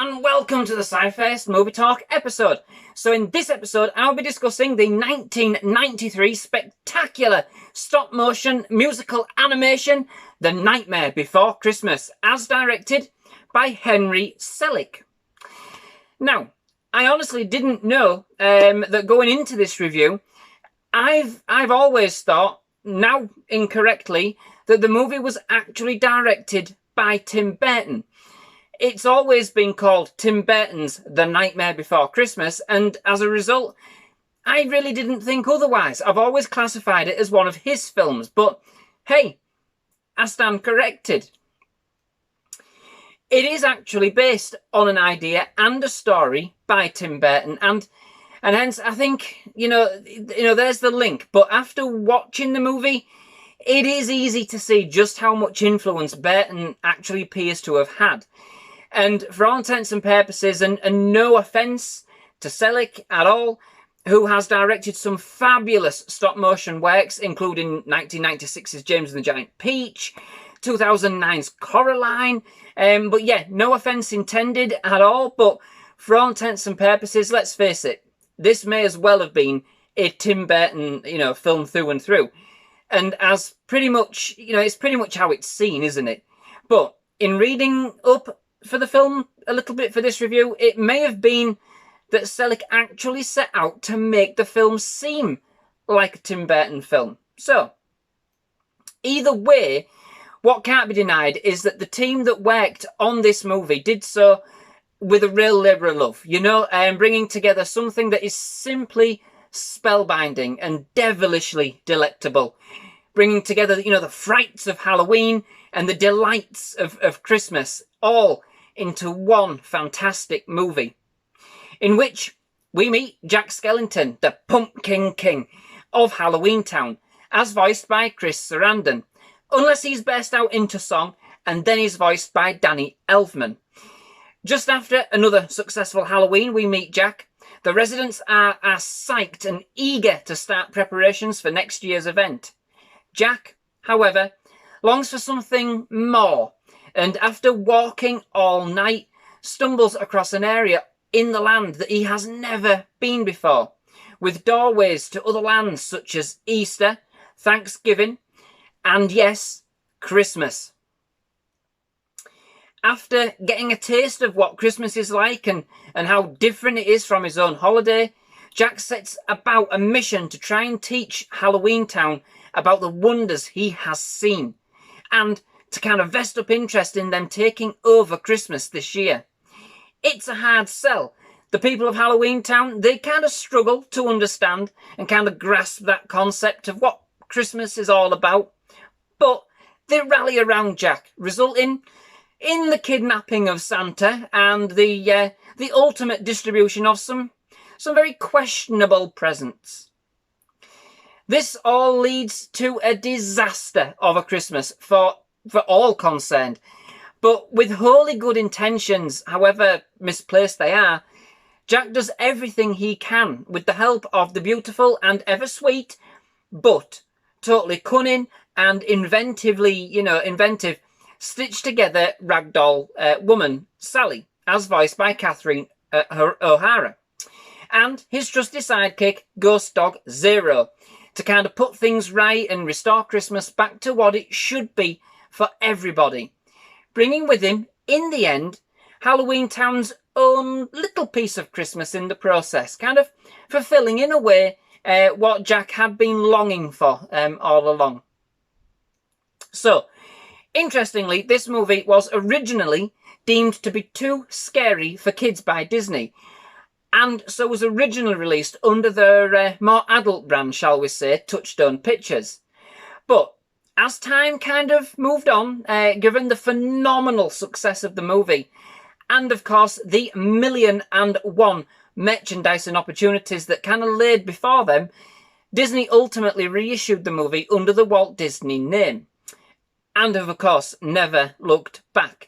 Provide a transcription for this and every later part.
and welcome to the SciFirst MovieTalk episode. So in this episode, I'll be discussing the 1993 spectacular stop-motion musical animation, The Nightmare Before Christmas, as directed by Henry Selick. Now, I honestly didn't know that going into this review, I've always thought, now incorrectly, that the movie was actually directed by Tim Burton. It's always been called Tim Burton's The Nightmare Before Christmas, and as a result, I really didn't think otherwise. I've always classified it as one of his films, but hey, I stand corrected. It is actually based on an idea and a story by Tim Burton, and hence I think, you know, there's the link. But after watching the movie, it is easy to see just how much influence Burton actually appears to have had. And for all intents and purposes, and no offence to Selick at all, who has directed some fabulous stop-motion works, including 1996's James and the Giant Peach, 2009's Coraline, but yeah, no offence intended at all, but for all intents and purposes, let's face it, this may as well have been a Tim Burton, film through and through. And as pretty much, it's pretty much how it's seen, isn't it? But in reading up for the film a little bit for this review, it may have been that Selick actually set out to make the film seem like a Tim Burton film. So, either way, what can't be denied is that the team that worked on this movie did so with a real labour of love, bringing together something that is simply spellbinding and devilishly delectable. Bringing together, the frights of Halloween and the delights of Christmas, all into one fantastic movie, in which we meet Jack Skellington, the Pumpkin King of Halloween Town, as voiced by Chris Sarandon, unless he's burst out into song, and then he's voiced by Danny Elfman. Just after another successful Halloween, we meet Jack. The residents are psyched and eager to start preparations for next year's event. Jack, however, longs for something more, and after walking all night, stumbles across an area in the land that he has never been before, with doorways to other lands such as Easter, Thanksgiving, and yes, Christmas. After getting a taste of what Christmas is like and how different it is from his own holiday, Jack sets about a mission to try and teach Halloween Town about the wonders he has seen, and to kind of vest up interest in them taking over Christmas this year. It's a hard sell. The people of Halloween Town, they kind of struggle to understand and kind of grasp that concept of what Christmas is all about, but they rally around Jack, resulting in the kidnapping of Santa and the ultimate distribution of some very questionable presents. This all leads to a disaster of a Christmas for all concerned. But with wholly good intentions, however misplaced they are, Jack does everything he can with the help of the beautiful and ever sweet, but totally cunning and inventive, stitched together ragdoll woman, Sally, as voiced by Catherine O'Hara, and his trusty sidekick, Ghost Dog Zero, to kind of put things right and restore Christmas back to what it should be for everybody, bringing with him, in the end, Halloween Town's own little piece of Christmas in the process, kind of fulfilling, in a way, what Jack had been longing for all along. So, interestingly, this movie was originally deemed to be too scary for kids by Disney, and so was originally released under their more adult brand, shall we say, Touchstone Pictures. But as time kind of moved on, given the phenomenal success of the movie, and of course the 1,000,001 merchandising opportunities that kind of laid before them, Disney ultimately reissued the movie under the Walt Disney name, and have of course never looked back.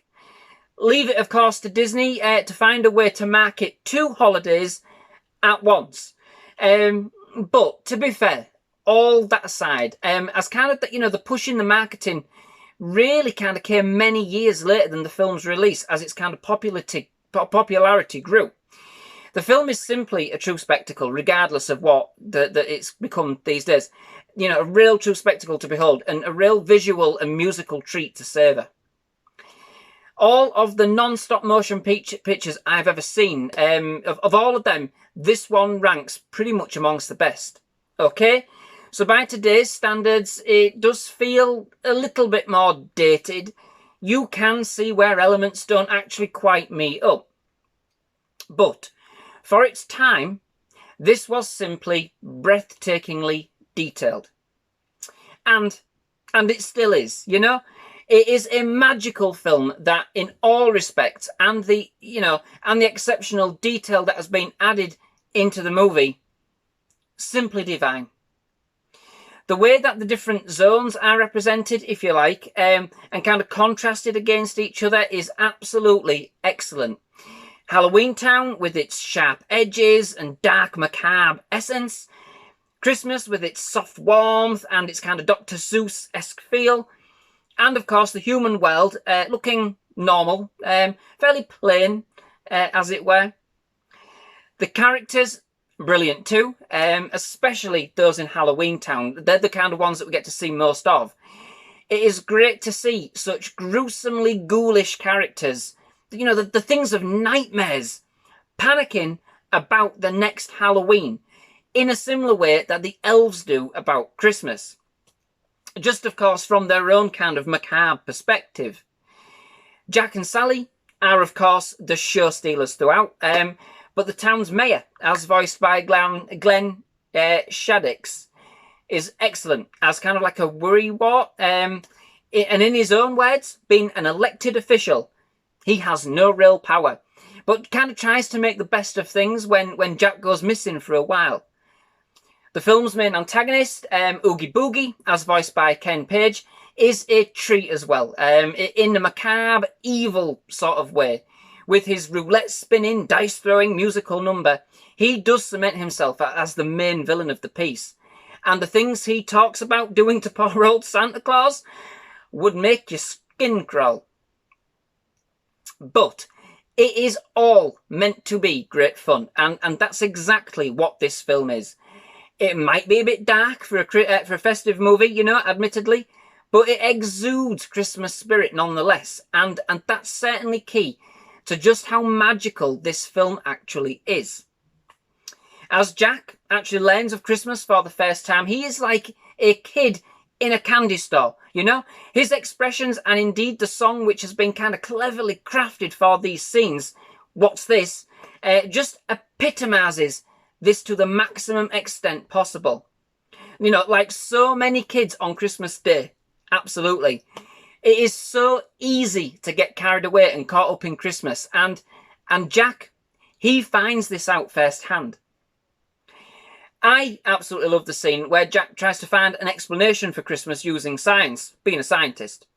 Leave it of course to Disney to find a way to market two holidays at once. But to be fair, all that aside, as kind of the pushing the marketing really kind of came many years later than the film's release, as its kind of popularity popularity grew. The film is simply a true spectacle, regardless of what it's become these days. You know, a real true spectacle to behold, and a real visual and musical treat to savour. All of the non-stop motion pictures I've ever seen, of all of them, this one ranks pretty much amongst the best. Okay? So by today's standards, it does feel a little bit more dated. You can see where elements don't actually quite meet up. But for its time, this was simply breathtakingly detailed. And it still is, you know? It is a magical film that in all respects, and the exceptional detail that has been added into the movie, simply divine. The way that the different zones are represented, if you like, and kind of contrasted against each other is absolutely excellent. Halloween Town with its sharp edges and dark macabre essence. Christmas with its soft warmth and its kind of Dr. Seuss-esque feel. And of course the human world looking normal, fairly plain, as it were. The characters, brilliant too, especially those in Halloween Town. They're the kind of ones that we get to see most of. It is great to see such gruesomely ghoulish characters, you know, the things of nightmares, panicking about the next Halloween in a similar way that the elves do about Christmas. Just, of course, from their own kind of macabre perspective. Jack and Sally are, of course, the show stealers throughout, but the town's mayor, as voiced by Glenn Shadix, is excellent as kind of like a worrywart. And in his own words, being an elected official, he has no real power, but kind of tries to make the best of things when Jack goes missing for a while. The film's main antagonist, Oogie Boogie, as voiced by Ken Page, is a treat as well, in a macabre, evil sort of way. With his roulette-spinning, dice-throwing musical number, he does cement himself as the main villain of the piece. And the things he talks about doing to poor old Santa Claus would make your skin crawl. But it is all meant to be great fun, and that's exactly what this film is. It might be a bit dark for a festive movie, you know, admittedly, but it exudes Christmas spirit nonetheless, and that's certainly key to just how magical this film actually is. As Jack actually learns of Christmas for the first time, he is like a kid in a candy store, you know? His expressions, and indeed the song which has been kind of cleverly crafted for these scenes, What's This?, just epitomises this to the maximum extent possible. You know, like so many kids on Christmas Day, absolutely. It is so easy to get carried away and caught up in Christmas, and Jack, he finds this out firsthand. I absolutely love the scene where Jack tries to find an explanation for Christmas using science, being a scientist.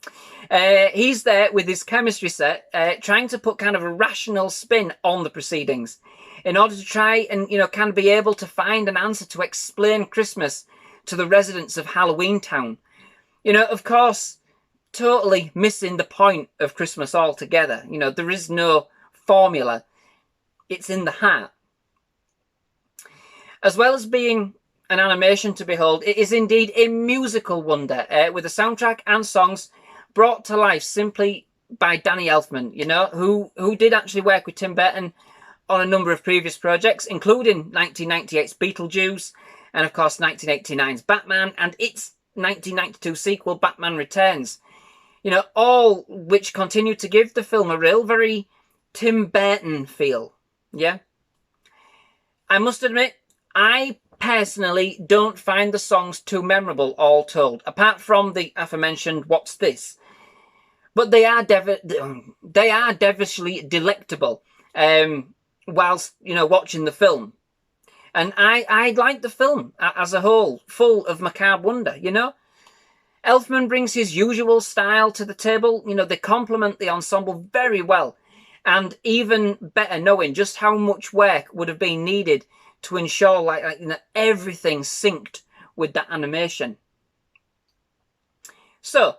He's there with his chemistry set, trying to put kind of a rational spin on the proceedings in order to try and, you know, kind of be able to find an answer to explain Christmas to the residents of Halloween Town. You know, of course, totally missing the point of Christmas altogether. You know, there is no formula. It's in the heart. As well as being an animation to behold, it is indeed a musical wonder, with a soundtrack and songs brought to life simply by Danny Elfman, you know, who did actually work with Tim Burton on a number of previous projects, including 1998's Beetlejuice, and of course 1989's Batman, and its 1992 sequel, Batman Returns. You know, all which continue to give the film a real, very Tim Burton feel, yeah? I must admit, I personally don't find the songs too memorable, all told, apart from the aforementioned What's This? But they are devilishly delectable whilst, you know, watching the film. And I like the film as a whole, full of macabre wonder, you know? Elfman brings his usual style to the table. You know, they complement the ensemble very well. And even better knowing just how much work would have been needed to ensure like you know, everything synced with that animation. So,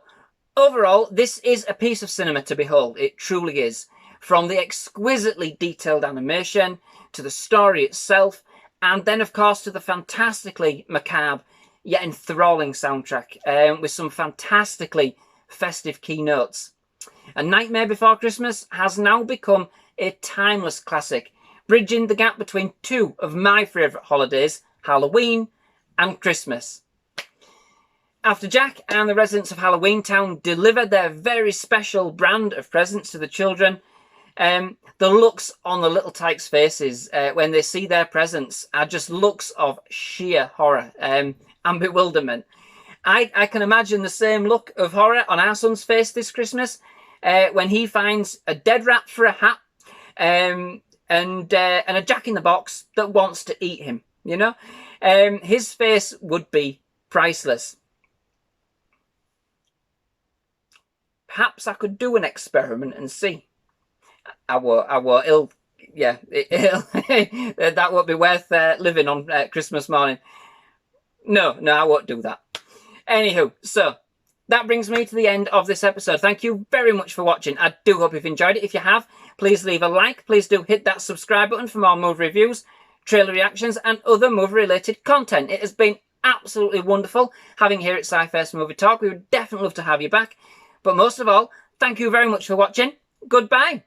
overall, this is a piece of cinema to behold. It truly is. from the exquisitely detailed animation to the story itself, and then of course to the fantastically macabre yet enthralling soundtrack with some fantastically festive keynotes. A Nightmare Before Christmas has now become a timeless classic, bridging the gap between two of my favourite holidays, Halloween and Christmas. After Jack and the residents of Halloween Town deliver their very special brand of presents to the children, the looks on the little tykes' faces when they see their presents are just looks of sheer horror and bewilderment. I can imagine the same look of horror on our son's face this Christmas when he finds a dead rat for a hat and a jack-in-the-box that wants to eat him, you know? His face would be priceless. Perhaps I could do an experiment and see. That won't be worth living on Christmas morning. No, I won't do that. Anywho, so that brings me to the end of this episode. Thank you very much for watching. I do hope you've enjoyed it. If you have, please leave a like. Please do hit that subscribe button for more movie reviews, trailer reactions, and other movie-related content. It has been absolutely wonderful having here at SciFirst MovieTalk. We would definitely love to have you back. But most of all, thank you very much for watching. Goodbye.